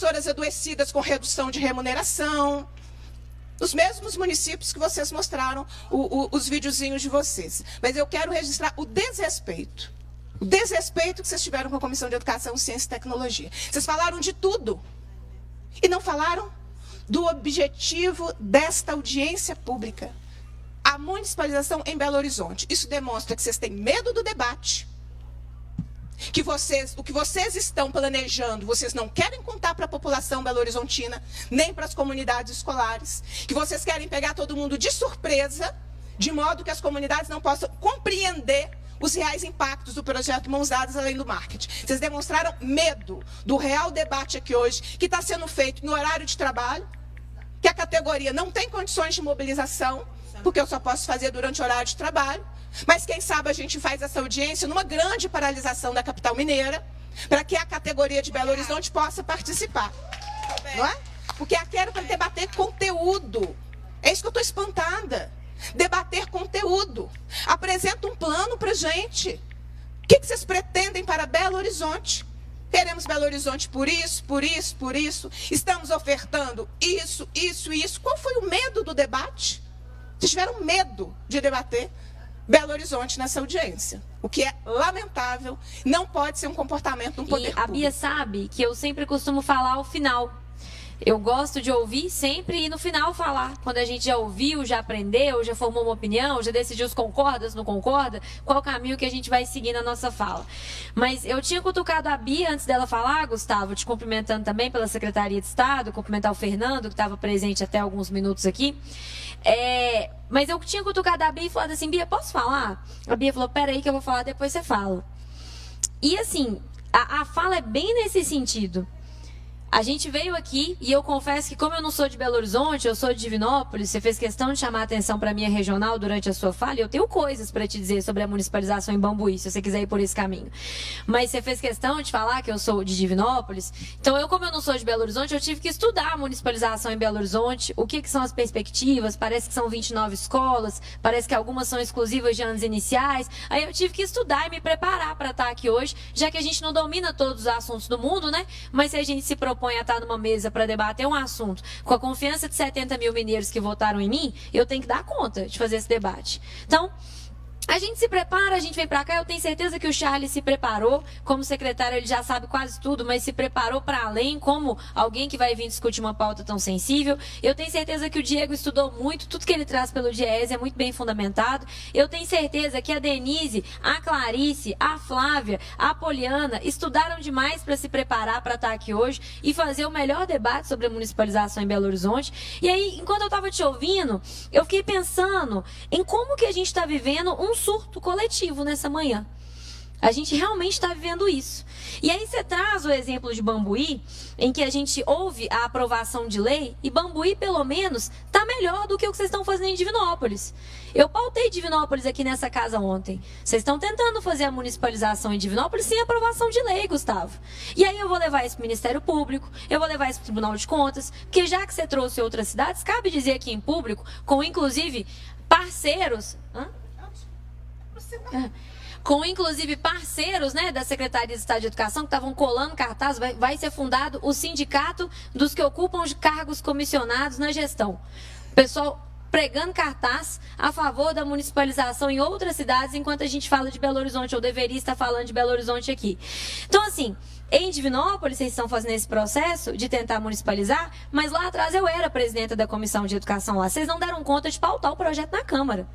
professoras adoecidas com redução de remuneração. Nos mesmos municípios que vocês mostraram os videozinhos de vocês. Mas eu quero registrar o desrespeito. O desrespeito que vocês tiveram com a Comissão de Educação, Ciência e Tecnologia. Vocês falaram de tudo. E não falaram do objetivo desta audiência pública. A municipalização em Belo Horizonte. Isso demonstra que vocês têm medo do debate. Que o que vocês estão planejando, vocês não querem contar para a população belo-horizontina, nem para as comunidades escolares, que vocês querem pegar todo mundo de surpresa, de modo que as comunidades não possam compreender os reais impactos do projeto Mãos Dadas além do marketing. Vocês demonstraram medo do real debate aqui hoje, que está sendo feito no horário de trabalho, que a categoria não tem condições de mobilização, porque eu só posso fazer durante o horário de trabalho. Mas quem sabe a gente faz essa audiência numa grande paralisação da capital mineira, para que a categoria de Belo Horizonte possa participar. Não é? Porque aqui era para debater conteúdo. É isso que eu estou espantada. Debater conteúdo. Apresenta um plano para a gente. O que vocês pretendem para Belo Horizonte? Queremos Belo Horizonte por isso, por isso, por isso. Estamos ofertando isso, isso e isso. Qual foi o medo do debate? Vocês tiveram medo de debater Belo Horizonte nessa audiência. O que é lamentável, não pode ser um comportamento de um poder público. E a Bia sabe que eu sempre costumo falar ao final. Eu gosto de ouvir sempre e no final falar. Quando a gente já ouviu, já aprendeu, já formou uma opinião, já decidiu se concorda, se não concorda, qual o caminho que a gente vai seguir na nossa fala. Mas eu tinha cutucado a Bia antes dela falar, Gustavo, te cumprimentando também pela Secretaria de Estado, cumprimentar o Fernando, que estava presente até alguns minutos aqui. Mas eu tinha cutucado a Bia e falado assim, Bia, posso falar? A Bia falou, peraí que eu vou falar, depois você fala. E assim, a fala é bem nesse sentido. A gente veio aqui e eu confesso que como eu não sou de Belo Horizonte, eu sou de Divinópolis, você fez questão de chamar a atenção para a minha regional durante a sua fala, e eu tenho coisas para te dizer sobre a municipalização em Bambuí, se você quiser ir por esse caminho. Mas você fez questão de falar que eu sou de Divinópolis, então como eu não sou de Belo Horizonte, eu tive que estudar a municipalização em Belo Horizonte, o que são as perspectivas, parece que são 29 escolas, parece que algumas são exclusivas de anos iniciais, aí eu tive que estudar e me preparar para estar aqui hoje, já que a gente não domina todos os assuntos do mundo, né? Mas se a gente se propõe a estar numa mesa para debater um assunto com a confiança de 70 mil mineiros que votaram em mim, eu tenho que dar conta de fazer esse debate. Então, a gente se prepara, a gente vem para cá, eu tenho certeza que o Charles se preparou, como secretário ele já sabe quase tudo, mas se preparou para além, como alguém que vai vir discutir uma pauta tão sensível. Eu tenho certeza que o Diego estudou muito, tudo que ele traz pelo DIEESE é muito bem fundamentado. Eu tenho certeza que a Denise, a Clarice, a Flávia, a Poliana estudaram demais para se preparar para estar aqui hoje e fazer o melhor debate sobre a municipalização em Belo Horizonte. E aí, enquanto eu estava te ouvindo, eu fiquei pensando em como que a gente está vivendo um surto coletivo nessa manhã. A gente realmente está vivendo isso. E aí você traz o exemplo de Bambuí, em que a gente ouve a aprovação de lei, e Bambuí, pelo menos, está melhor do que o que vocês estão fazendo em Divinópolis. Eu pautei Divinópolis aqui nessa casa ontem. Vocês estão tentando fazer a municipalização em Divinópolis sem aprovação de lei, Gustavo. E aí eu vou levar isso para o Ministério Público, eu vou levar isso para o Tribunal de Contas, porque já que você trouxe outras cidades, cabe dizer aqui em público, com inclusive parceiros... Com inclusive parceiros, né, da Secretaria de Estado de Educação que estavam colando cartaz, vai ser fundado o sindicato dos que ocupam de cargos comissionados na gestão. Pessoal pregando cartaz a favor da municipalização em outras cidades, enquanto a gente fala de Belo Horizonte, ou deveria estar falando de Belo Horizonte aqui. Então, assim, em Divinópolis, vocês estão fazendo esse processo de tentar municipalizar, mas lá atrás eu era presidenta da Comissão de Educação lá. Vocês não deram conta de pautar o projeto na Câmara.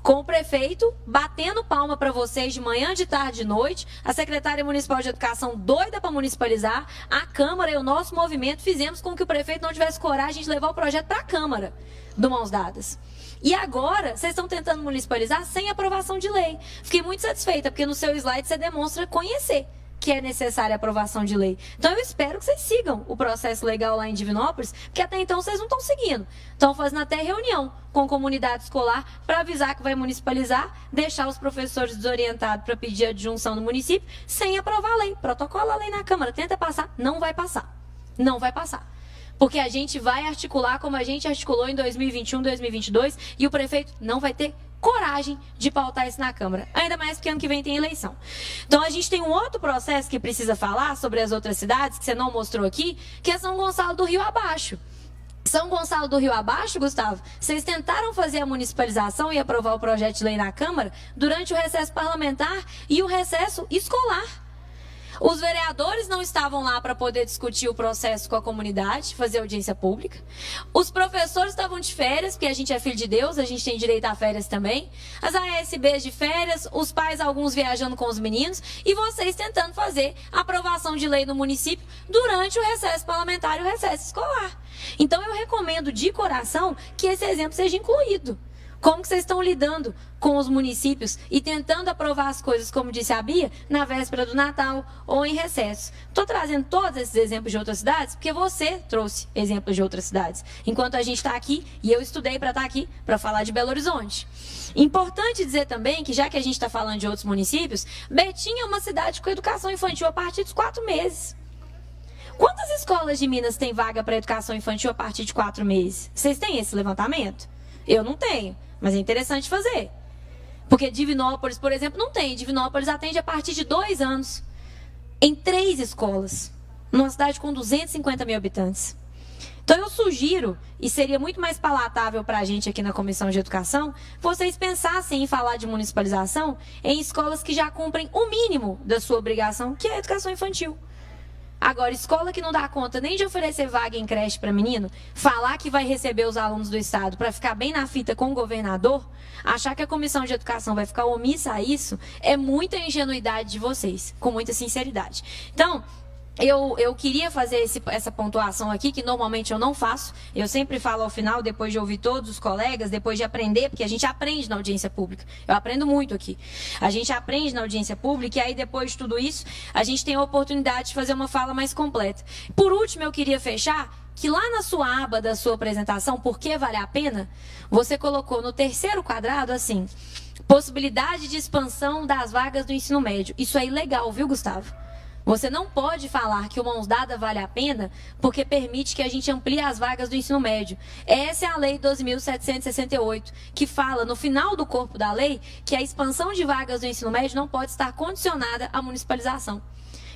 Com o prefeito batendo palma para vocês de manhã, de tarde, de noite, a secretária municipal de educação doida para municipalizar, a Câmara e o nosso movimento fizemos com que o prefeito não tivesse coragem de levar o projeto para a Câmara do Mãos Dadas. E agora, vocês estão tentando municipalizar sem aprovação de lei. Fiquei muito satisfeita, porque no seu slide você demonstra conhecer que é necessária a aprovação de lei. Então eu espero que vocês sigam o processo legal lá em Divinópolis, porque até então vocês não estão seguindo. Estão fazendo até reunião com a comunidade escolar para avisar que vai municipalizar, deixar os professores desorientados para pedir adjunção no município, sem aprovar a lei. Protocola a lei na Câmara, tenta passar, não vai passar. Não vai passar. Porque a gente vai articular como a gente articulou em 2021, 2022, e o prefeito não vai ter coragem de pautar isso na Câmara. Ainda mais porque ano que vem tem eleição. Então, a gente tem um outro processo que precisa falar sobre as outras cidades, que você não mostrou aqui, que é São Gonçalo do Rio Abaixo. São Gonçalo do Rio Abaixo, Gustavo, vocês tentaram fazer a municipalização e aprovar o projeto de lei na Câmara durante o recesso parlamentar e o recesso escolar. Os vereadores não estavam lá para poder discutir o processo com a comunidade, fazer audiência pública. Os professores estavam de férias, porque a gente é filho de Deus, a gente tem direito a férias também. As ASBs de férias, os pais, alguns viajando com os meninos, e vocês tentando fazer a aprovação de lei no município durante o recesso parlamentar e o recesso escolar. Então, eu recomendo de coração que esse exemplo seja incluído. Como que vocês estão lidando com os municípios e tentando aprovar as coisas, como disse a Bia, na véspera do Natal ou em recesso? Estou trazendo todos esses exemplos de outras cidades porque você trouxe exemplos de outras cidades. Enquanto a gente está aqui, e eu estudei para estar aqui, para falar de Belo Horizonte. Importante dizer também que, já que a gente está falando de outros municípios, Betim é uma cidade com educação infantil a partir dos 4 meses. Quantas escolas de Minas têm vaga para educação infantil a partir de 4 meses? Vocês têm esse levantamento? Eu não tenho, mas é interessante fazer. Porque Divinópolis, por exemplo, não tem. Divinópolis atende a partir de 2 anos, em 3 escolas, numa cidade com 250 mil habitantes. Então, eu sugiro, e seria muito mais palatável para a gente aqui na Comissão de Educação, vocês pensassem em falar de municipalização em escolas que já cumprem o mínimo da sua obrigação, que é a educação infantil. Agora, escola que não dá conta nem de oferecer vaga em creche para menino, falar que vai receber os alunos do Estado para ficar bem na fita com o governador, achar que a Comissão de Educação vai ficar omissa a isso, é muita ingenuidade de vocês, com muita sinceridade. Então, eu queria fazer essa pontuação aqui, que normalmente eu não faço. Eu sempre falo ao final, depois de ouvir todos os colegas, depois de aprender, porque a gente aprende na audiência pública. Eu aprendo muito aqui. A gente aprende na audiência pública e aí, depois de tudo isso, a gente tem a oportunidade de fazer uma fala mais completa. Por último, eu queria fechar que lá na sua aba da sua apresentação, Por que vale a pena?, você colocou no 3º quadrado assim: possibilidade de expansão das vagas do ensino médio. Isso é ilegal, viu, Gustavo? Você não pode falar que o Mãos Dadas vale a pena porque permite que a gente amplie as vagas do ensino médio. Essa é a Lei 12.768, que fala no final do corpo da lei que a expansão de vagas do ensino médio não pode estar condicionada à municipalização.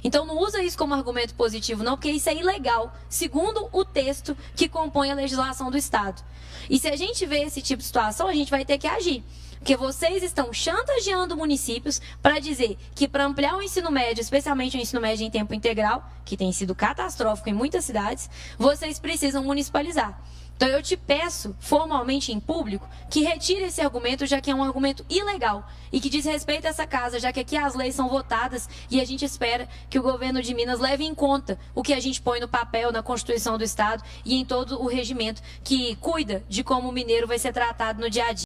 Então, não usa isso como argumento positivo, não, porque isso é ilegal, segundo o texto que compõe a legislação do Estado. E se a gente vê esse tipo de situação, a gente vai ter que agir. Porque vocês estão chantageando municípios para dizer que, para ampliar o ensino médio, especialmente o ensino médio em tempo integral, que tem sido catastrófico em muitas cidades, vocês precisam municipalizar. Então, eu te peço, formalmente em público, que retire esse argumento, já que é um argumento ilegal e que diz respeito a essa casa, já que aqui as leis são votadas e a gente espera que o governo de Minas leve em conta o que a gente põe no papel, na Constituição do Estado e em todo o regimento que cuida de como o mineiro vai ser tratado no dia a dia.